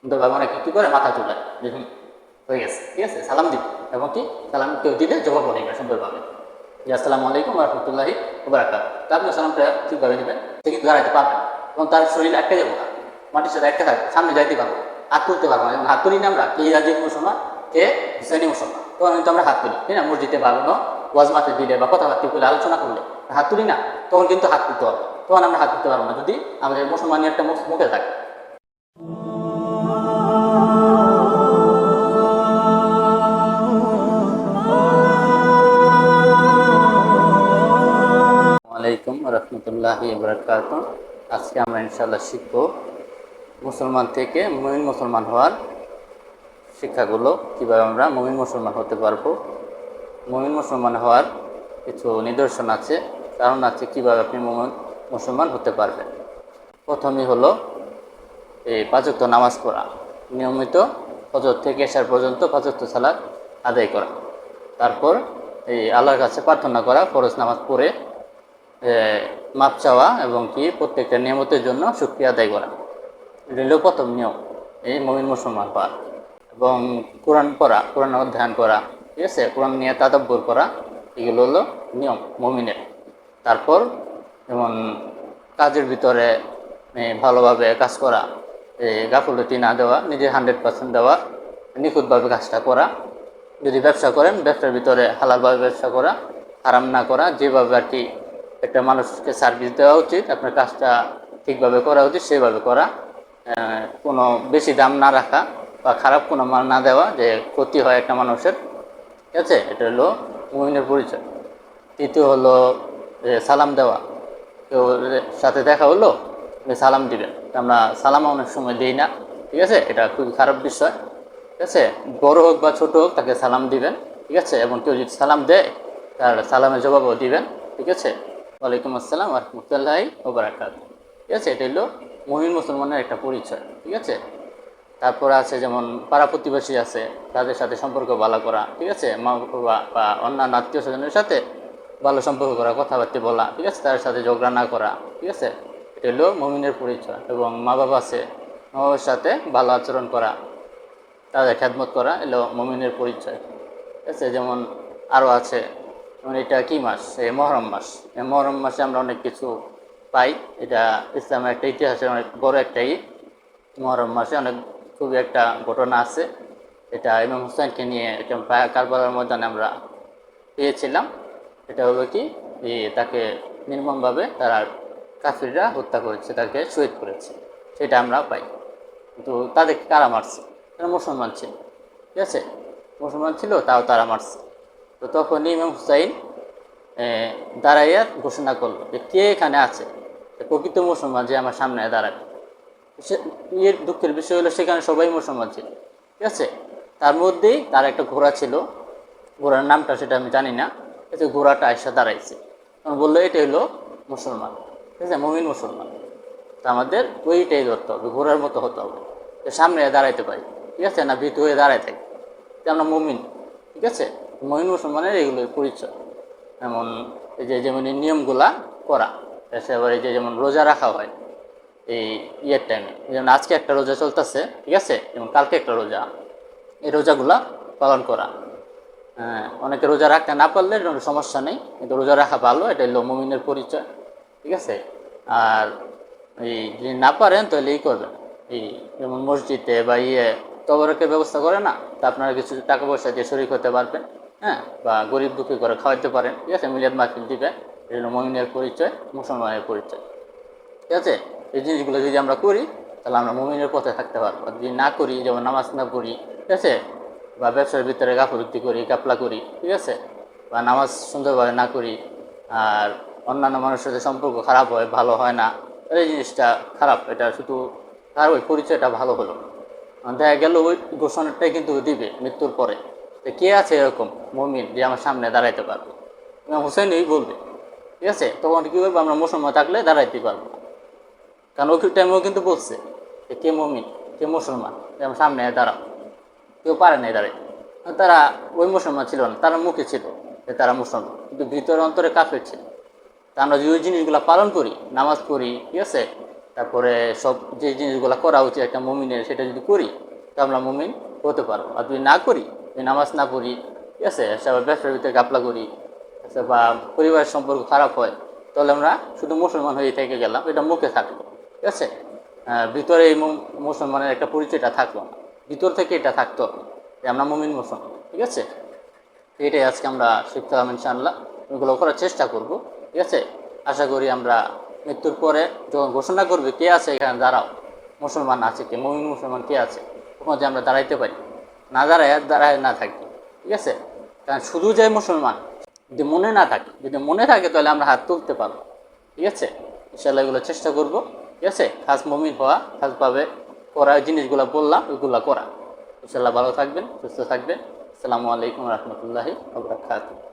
সুন্দরভাবে অনেকে কী করে মাথা চুলায় দেখুন হয়ে গেছে, ঠিক আছে, সালাম দিবে এবং কি সালাম কেউ দিলে জবাব দিবে সুন্দরভাবে যে আসসালামু আলাইকুম রহমতুল্লাহি ওবারাকাত। তা আপনি সালামটা ঠিকভাবে দেবেন, সে কিন্তু দাঁড়াইতে পারবে এবং তার শরীর একটা যাবো না, মাটির সাথে একটা থাকবে, সামনে যাইতে পারবো, হাত তুলতে পারবো না। যেমন হাত তুলি না আমরা, কে রাজি মুসলমান, কে হুসাইনি মুসলমান, তখন কিন্তু আমরা হাত তুলি, ঠিক না, মসজিদে বা কোনো ওয়াজ মাঠে দিলে বা কথাবার্তা করলে আলোচনা করলে হাত তুলি না, তখন কিন্তু হাত তুলতে হবে, তখন আমরা হাত তুলতে পারবো না যদি আমাদের মুসলমানের একটা মুখে থাকে। আলাইকুম রহমতুল্লাহি ওবারাকাত। আজকে আমরা ইনশাআল্লাহ শিখব মুসলমান থেকে মুমিন মুসলমান হওয়ার শিক্ষাগুলো, কীভাবে আমরা মুমিন মুসলমান হতে পারবো। মুমিন মুসলমান হওয়ার কিছু নিদর্শন আছে, কারণ আছে কীভাবে আপনি মুমিন মুসলমান হতে পারবেন। প্রথমেই হলো এই 5 ওয়াক্ত নামাজ পড়া, নিয়মিত ফজর থেকে এশার পর্যন্ত 5 ওয়াক্ত সালাত আদায় করা। তারপর এই আল্লাহর কাছে প্রার্থনা করা, ফরজ নামাজ পড়ে মাপ চাওয়া এবং কি প্রত্যেকটা নিয়মতের জন্য শুকরিয়া আদায় করা। এটা হলো প্রথম নিয়ম এই মুমিন মুসলমান হওয়ার। এবং কোরআন পড়া, কোরআন অধ্যয়ন করা, ঠিক আছে, কোরআন নিয়ে তাদাব্বুর করা, এগুলো হলো নিয়ম মুমিনের। তারপর যেমন কাজের ভিতরে ভালোভাবে কাজ করা, গাফলতি না দেওয়া, নিজে 100% দেওয়া, নিখুঁতভাবে কাজটা করা। যদি ব্যবসা করেন, ব্যবসার ভিতরে হালালভাবে ব্যবসা করা, হারাম না করা, যেভাবে আর কি একটা মানুষকে সার্ভিস দেওয়া উচিত, আপনার কাজটা ঠিকভাবে করা উচিত সেভাবে করা, কোনো বেশি দাম না রাখা বা খারাপ কোনো মাল না দেওয়া যে ক্ষতি হয় একটা মানুষের, ঠিক আছে, এটা হলো মুমিনের পরিচয়। তৃতীয় হলো সালাম দেওয়া, কেউ সাথে দেখা হলো সালাম দিবেন, আমরা সালাম অনেক সময় দিই না, ঠিক আছে, এটা খুবই খারাপ বিষয়, ঠিক আছে, বড় হোক বা ছোট হোক তাকে সালাম দিবেন, ঠিক আছে, এবং কেউ যদি সালাম দেয় তার সালামের জবাবও দিবেন, ঠিক আছে। ওয়ালাইকুম আসসালাম রহমতুল্লাহি ওবারাকাত, ঠিক আছে, এটা হলো মুমিন মুসলমানের একটা পরিচয়, ঠিক আছে। তারপর আছে যেমন পাড়া প্রতিবেশী আছে, তাদের সাথে সম্পর্ক ভালো করা, ঠিক আছে, মা বাবা বা অন্যান্য আত্মীয় স্বজনের সাথে ভালো সম্পর্ক করা, কথাবার্তা বলা, ঠিক আছে, তার সাথে ঝগড়া না করা, ঠিক আছে, এটা হলো মুমিনের পরিচয়। এবং মা বাবা আছে, মা বাবার সাথে ভালো আচরণ করা, তাদের খেদমত করা, এলো মুমিনের পরিচয়, ঠিক আছে। যেমন আরও আছে, যেমন এটা কি মাস, এই মহরম মাস, এই মহরম মাসে আমরা অনেক কিছু পাই, এটা ইসলামের একটা ইতিহাসের অনেক বড় একটা মহরম মাসে অনেক খুবই একটা ঘটনা আছে, এটা ইমাম হুসাইনকে নিয়ে এটা কারবালার ময়দানে আমরা পেয়েছিলাম। এটা হলো কি তাকে নির্মমভাবে তারা কাফিররা হত্যা করেছে, তাকে শহীদ করেছে, সেটা আমরা পাই। কিন্তু তাদেরকে কারা মারছে? তারা মুসলমান ছিল, ঠিক আছে, মুসলমান ছিল, তাও তারা মারছে। তো তখন ইমাম হুসাইন দাঁড়াইয়া ঘোষণা করলো যে কে এখানে আছে প্রকৃত মুসলমান যে আমার সামনে দাঁড়াবে। এর দুঃখের বিষয় হলো সেখানে সবাই মুসলমান ছিল, ঠিক আছে, তার মধ্যেই তার একটা ঘোড়া ছিল, ঘোড়ার নামটা সেটা আমি জানি না, ঠিক আছে, ঘোড়াটা এসে দাঁড়াইছে, তখন বললো এটা হলো মুসলমান, ঠিক আছে, মুমিন মুসলমান। তো আমাদের ওইটাই ধরতে হবে, ঘোড়ার মতো হতে হবে, সামনে দাঁড়াইতে পারি, ঠিক আছে, না ভীত হয়ে দাঁড়ায় থাকি, আমরা মুমিন, ঠিক আছে। মুমিন মুসলমানের এগুলো পরিচয়। এমন এই যে যেমন এই নিয়মগুলা করা, এবার এই যে যেমন রোজা রাখা হয় এই ইয়ের টাইমে, যেমন আজকে একটা রোজা চলতেছে, ঠিক আছে, যেমন কালকে একটা রোজা, এই রোজাগুলা পালন করা। অনেকে রোজা রাখতে না পারলে সমস্যা নেই, কিন্তু রোজা রাখা ভালো, এটা হলো মুমিনের পরিচয়, ঠিক আছে। আর এই যদি না পারেন তাহলে এই করবেন, এই যেমন মসজিদে বা তবরকের ব্যবস্থা করে না, তা আপনারা কিছু টাকা পয়সা দিয়ে শরীক হতে পারবেন, হ্যাঁ, বা গরিব দুঃখী করে খাওয়াইতে পারেন, ঠিক আছে, মিলাদ মাহফিল দিবেন, এটা হলো মুমিনের পরিচয়, মুসলমানের পরিচয়, ঠিক আছে। এই জিনিসগুলো যদি আমরা করি তাহলে আমরা মুমিনের পথে থাকতে পারবো। যদি না করি, যেমন নামাজ না পড়ি, ঠিক আছে, বা ব্যবসার ভিতরে গাফলতি করি, কাপলা করি, ঠিক আছে, বা নামাজ সুন্দরভাবে না করি, আর অন্যান্য মানুষের সাথে সম্পর্ক খারাপ হয়, ভালো হয় না, এই জিনিসটা খারাপ, এটা শুধু তার ওই পরিচয়টা ভালো হলো, দেখা গেল ওই ঘোষণাটাই কিন্তু দিবে মৃত্যুর পরে যে কে আছে এরকম মুমিন যে আমার সামনে দাঁড়াইতে পারবে, ইমাম হুসাইন এই বলবে, ঠিক আছে, তখন কী করবো, আমরা মুসলমান থাকলে দাঁড়াইতে পারবো, কারণ ওই টাইমেও কিন্তু বলছে যে কে মুমিন, কে মুসলমান, যে আমার সামনে দাঁড়াও, কেউ পারে নাই দাঁড়াইতে। তারা ওই মুসলমান ছিল না, তারা মুখে ছিল যে তারা মুসলমান, কিন্তু ভিতরে অন্তরে কাফের ছিল। তা আমরা যে ওই জিনিসগুলো পালন করি, নামাজ পড়ি, ঠিক আছে, তারপরে সব যে জিনিসগুলো করা উচিত একটা মুমিনের সেটা যদি করি তো আমরা মুমিন হতে পারবো। আর যদি না করি, যদি নামাজ না পড়ি, ঠিক আছে, সবাই ব্যবসার ভিতরে গাপলা করি, আচ্ছা, বা পরিবারের সম্পর্ক খারাপ হয়, তাহলে আমরা শুধু মুসলমান হয়ে থেকে গেলাম, এটা মুখে থাকলো, ঠিক আছে। ভিতরে এই মুসলমানের একটা পরিচয়টা থাকলো না, ভিতর থেকে এটা থাকতো যে আমরা মুমিন মুসলমান, ঠিক আছে। এটাই আজকে আমরা শিখতে হবে ইনশাআল্লাহ, ওইগুলো করার চেষ্টা করব, ঠিক আছে। আশা করি আমরা মৃত্যুর পরে যখন ঘোষণা করবে কে আছে এখানে দাঁড়াও, মুসলমান আছে কে, মুমিন মুসলমান কে আছে, তখন যে আমরা দাঁড়াইতে পারি, না দাঁড়ায় না থাকি, ঠিক আছে। কারণ শুধু যে মুসলমান যদি মনে না থাকে, যদি মনে থাকে তাহলে আমরা হাত তুলতে পারবো, ঠিক আছে। ইনশাআল্লাহ এগুলো চেষ্টা করব, ঠিক আছে। খাস মুমিন হওয়া, খাসভাবে করা জিনিসগুলো বললাম ওইগুলো করা। ইনশাআল্লাহ ভালো থাকবেন, সুস্থ থাকবেন। আসসালামু আলাইকুম রহমতুল্লাহি ওয়া বারাকাতুহু।